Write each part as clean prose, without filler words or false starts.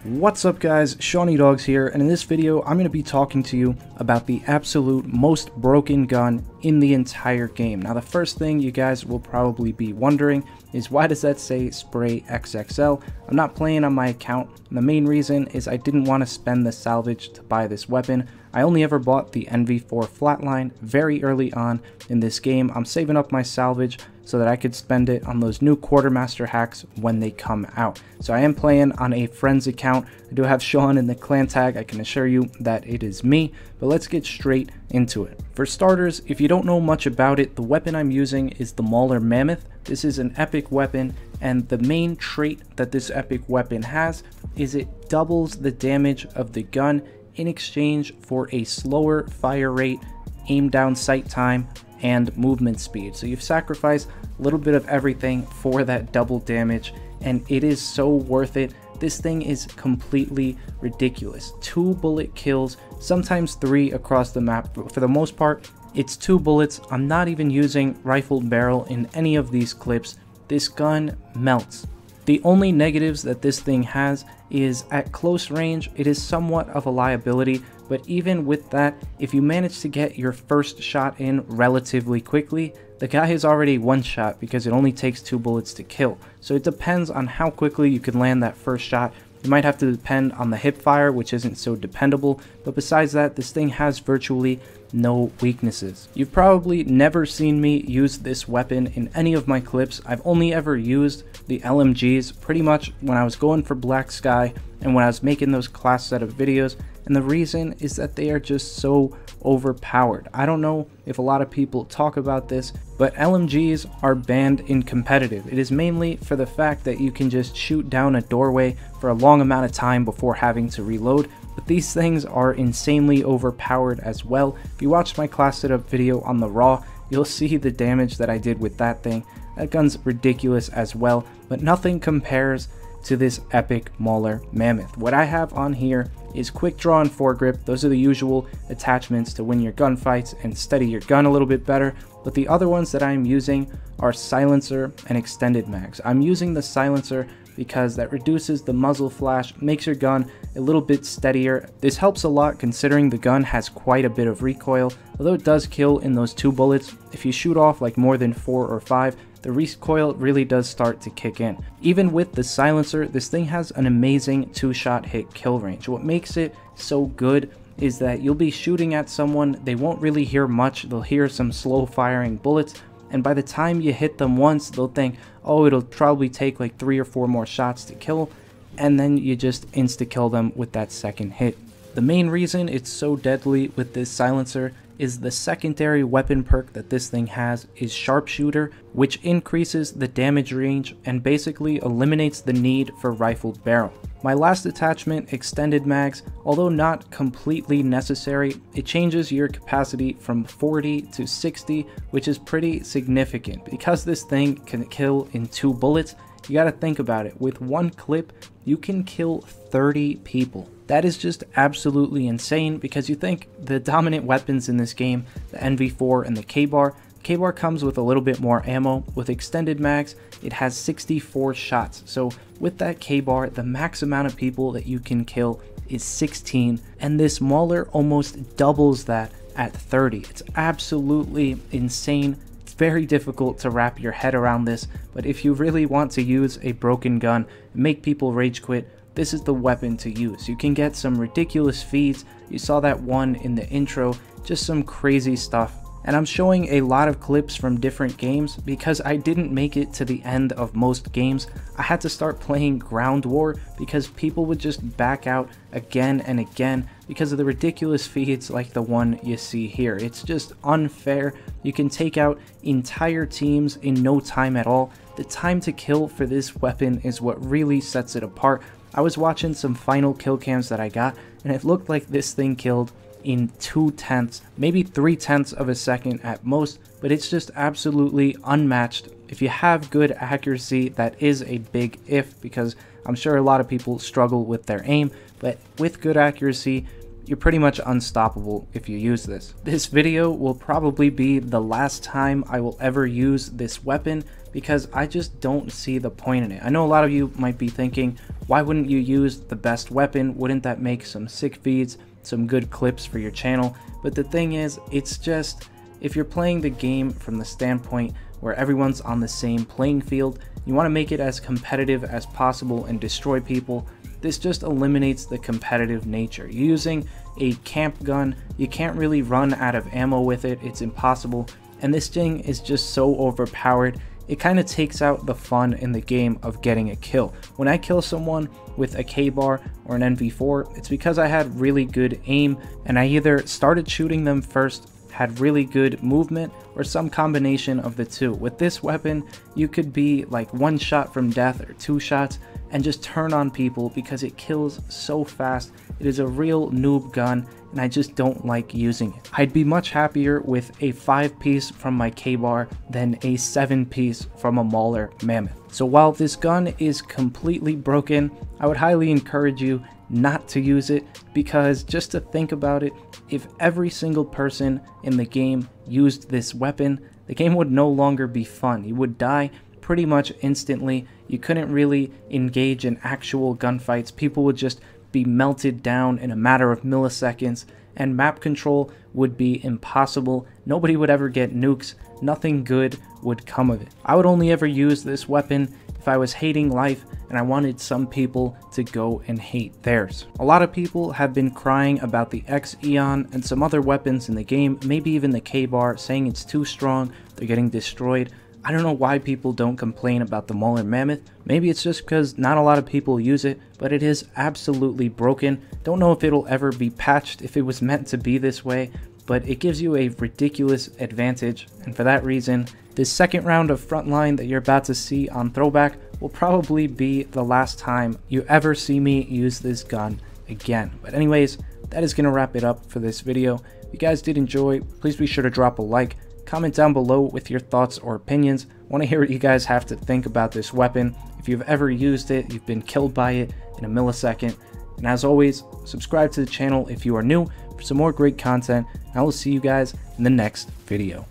What's up guys, Shawnee Dogs here, and in this video I'm going to be talking to you about the absolute most broken gun in the entire game. Now the first thing you guys will probably be wondering is why does that say Spray XXL? I'm not playing on my account, and the main reason is I didn't want to spend the salvage to buy this weapon. I only ever bought the NV4 flatline very early on in this game. I'm saving up my salvage so that I could spend it on those new quartermaster hacks when they come out. So I am playing on a friend's account. I do have Sean in the clan tag. I can assure you that it is me, but let's get straight into it. For starters, if you don't know much about it, the weapon I'm using is the Mauler Mammoth. This is an epic weapon, and the main trait that this epic weapon has is it doubles the damage of the gun in exchange for a slower fire rate, aim down sight time, and movement speed. So you've sacrificed a little bit of everything for that double damage, and it is so worth it. This thing is completely ridiculous. 2 bullet kills, sometimes 3 across the map, but for the most part it's 2 bullets. I'm not even using rifled barrel in any of these clips. This gun melts. The only negatives that this thing has is at close range it is somewhat of a liability, but even with that, if you manage to get your first shot in relatively quickly, the guy is already one shot because it only takes 2 bullets to kill. So it depends on how quickly you can land that first shot. You might have to depend on the hip fire, which isn't so dependable, but besides that, this thing has virtually no weaknesses. You've probably never seen me use this weapon in any of my clips. I've only ever used the LMGs pretty much when I was going for Black Sky and when I was making those class setup videos, and the reason is that they are just so overpowered. I don't know if a lot of people talk about this, but LMGs are banned in competitive. It is mainly for the fact that you can just shoot down a doorway for a long amount of time before having to reload, but these things are insanely overpowered as well. If you watched my class setup video on the Raw, you'll see the damage that I did with that thing. That gun's ridiculous as well, but nothing compares to this epic Mauler Mammoth. What I have on here is quick draw and foregrip. Those are the usual attachments to win your gunfights and steady your gun a little bit better, but the other ones that I'm using are silencer and extended mags. I'm using the silencer because that reduces the muzzle flash, makes your gun a little bit steadier. This helps a lot considering the gun has quite a bit of recoil. Although it does kill in those 2 bullets, if you shoot off like more than 4 or 5, the recoil really does start to kick in. Even with the silencer, this thing has an amazing 2-shot hit kill range. What makes it so good is that you'll be shooting at someone, they won't really hear much, they'll hear some slow firing bullets, and by the time you hit them once, they'll think, oh, it'll probably take like 3 or 4 more shots to kill, and then you just insta-kill them with that second hit. The main reason it's so deadly with this silencer is the secondary weapon perk that this thing has is Sharpshooter, which increases the damage range and basically eliminates the need for rifled barrel. My last attachment, extended mags, although not completely necessary, it changes your capacity from 40 to 60, which is pretty significant. Because this thing can kill in 2 bullets, you gotta think about it. With 1 clip, you can kill 30 people. That is just absolutely insane because you think the dominant weapons in this game, the NV4 and the K-Bar, K-Bar comes with a little bit more ammo. With extended mags, it has 64 shots. So with that K-Bar, the max amount of people that you can kill is 16, and this Mauler almost doubles that at 30. It's absolutely insane. It's very difficult to wrap your head around this, but if you really want to use a broken gun and make people rage quit, this is the weapon to use. You can get some ridiculous feeds. You saw that one in the intro, just some crazy stuff. And I'm showing a lot of clips from different games because I didn't make it to the end of most games. I had to start playing Ground War because people would just back out again and again because of the ridiculous feeds like the one you see here. It's just unfair. You can take out entire teams in no time at all. The time to kill for this weapon is what really sets it apart. I was watching some final kill cams that I got, and it looked like this thing killed in 2/10, maybe 3/10 of a second at most, but it's just absolutely unmatched. If you have good accuracy, that is a big if, because I'm sure a lot of people struggle with their aim, but with good accuracy, you're pretty much unstoppable if you use this. This video will probably be the last time I will ever use this weapon because I just don't see the point in it. I know a lot of you might be thinking, why wouldn't you use the best weapon? Wouldn't that make some sick feeds, some good clips for your channel? But the thing is, it's just, if you're playing the game from the standpoint where everyone's on the same playing field, you want to make it as competitive as possible and destroy people, this just eliminates the competitive nature. You're using a camp gun, you can't really run out of ammo with it, it's impossible, and this thing is just so overpowered. It kind of takes out the fun in the game of getting a kill. When I kill someone with a K-bar or an NV4, it's because I had really good aim and I either started shooting them first, had really good movement, or some combination of the two. With this weapon, you could be like one shot from death or two shots and just turn on people because it kills so fast. It is a real noob gun and I just don't like using it. I'd be much happier with a 5-piece from my K-bar than a 7-piece from a Mauler Mammoth. So while this gun is completely broken, I would highly encourage you not to use it, because just to think about it, if every single person in the game used this weapon, the game would no longer be fun. You would die pretty much instantly. You couldn't really engage in actual gunfights. People would just be melted down in a matter of milliseconds, and map control would be impossible. Nobody would ever get nukes. Nothing good would come of it. I would only ever use this weapon if I was hating life and I wanted some people to go and hate theirs. A lot of people have been crying about the Eon and some other weapons in the game, maybe even the K-bar, saying it's too strong, they're getting destroyed. I don't know why people don't complain about the Mauler Mammoth. Maybe it's just because not a lot of people use it, but it is absolutely broken. Don't know if it'll ever be patched, if it was meant to be this way, but it gives you a ridiculous advantage, and for that reason, this second round of Frontline that you're about to see on Throwback will probably be the last time you ever see me use this gun again. But anyways, that is going to wrap it up for this video. If you guys did enjoy, please be sure to drop a like, comment down below with your thoughts or opinions. I want to hear what you guys have to think about this weapon. If you've ever used it, you've been killed by it in a millisecond. And as always, subscribe to the channel if you are new for some more great content. And I will see you guys in the next video.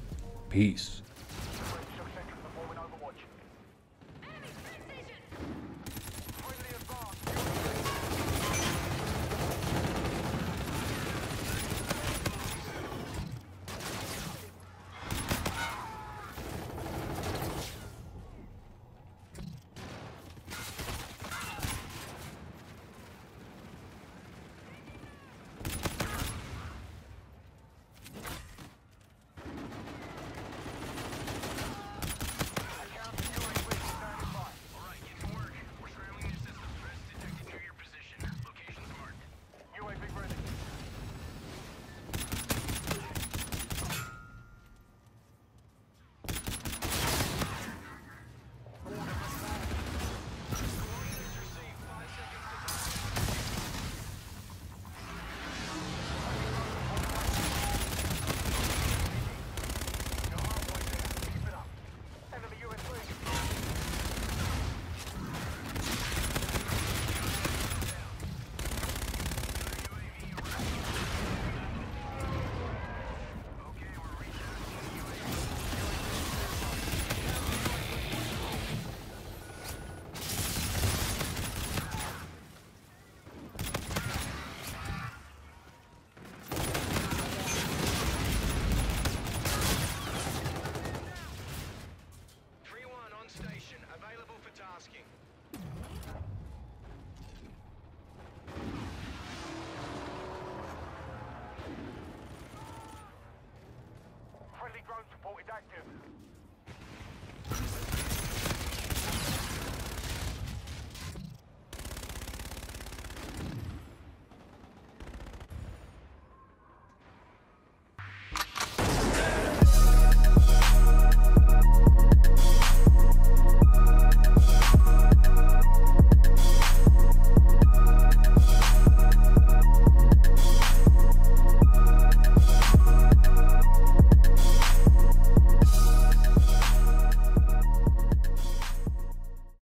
Peace. Drone support is active.